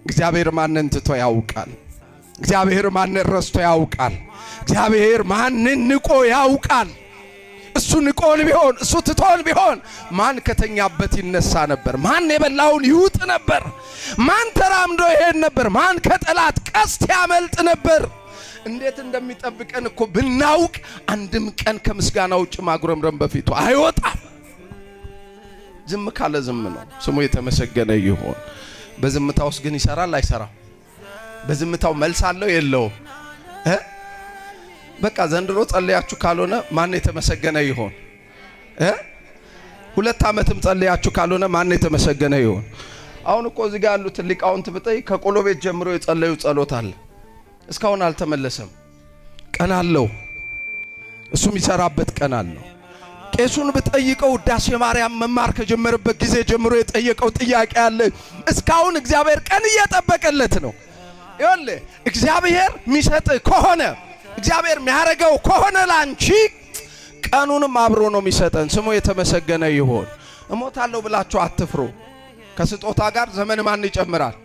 እግዚአብሔር ማንን ትቶ ያውቃል? እግዚአብሔር ማንን ረስቶ ያውቃል? እግዚአብሔር ማንን ንቆ ያውቃል? እሱ ንቆን ቢሆን እሱ ትቶን ቢሆን ማን ከተኛበት ይነሳ ነበር? ማን የበላውን ይውጥ ነበር? ማን ተራምዶ ይሄድ ነበር? ማን ከጠላት ቀስት ያመልጥ ነበር? እንዴት እንደሚጠብቀን እኮ ብናውቅ አንድም ቀን ከምስጋና ውጭ ማጉረምረም በፊቱ አይወጣም። ዝም ካለ ዝም ነው። ስሙ የተመሰገነ ይሁን። በዝምታው ውስጥ ግን ይሰራል አይሰራም? በዝምታው መልስ አለው የለውም? በቃ ዘንድሮ ጸልያችሁ ካልሆነ ማን የተመሰገነ ይሁን? 2 ዓመትም ጸልያችሁ ካልሆነ ማን የተመሰገነ ይሁን? አሁን እኮ እዚህ ጋር ያሉት ሊቃውንት ብጠይ ከቆሎ ቤት ጀምሮ የጸለዩ ጸሎት አለ፣ እስካሁን አልተመለሰም። ቀን አለው፣ እሱም ይሰራበት ቀን አለው። ቄሱን ብጠይቀው ውዳሴ ማርያም መማር ከጀመረበት ጊዜ ጀምሮ የጠየቀው ጥያቄ አለ፣ እስካሁን እግዚአብሔር ቀን እየጠበቀለት ነው። ይኸውልህ እግዚአብሔር የሚሰጥ ከሆነ እግዚአብሔር የሚያረጋው ከሆነ ላንቺ ቀኑንም አብሮ ነው የሚሰጠን። ስሙ የተመሰገነ ይሁን። እሞታለሁ ብላችሁ አትፍሩ። ከስጦታ ጋር ዘመን ማን ይጨምራል?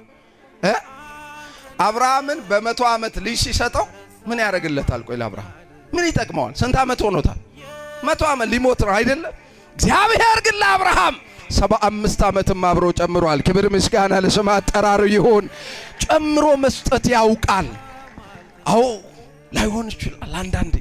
አብርሃምን በ100 ዓመት ልጅ ሲሰጠው ምን ያደርግለታል? ቆይ ለአብርሃም ምን ይጠቅመዋል? ስንት ዓመት ሆኖታል? 100 ዓመት ሊሞት ነው አይደለ? እግዚአብሔር ግን ለአብርሃም 75 ዓመትም አብሮ ጨምሯል። ክብር ምስጋና ለስሙ አጠራሩ ይሁን። ጨምሮ መስጠት ያውቃል። አዎ ላይሆን ይችላል አንዳንዴ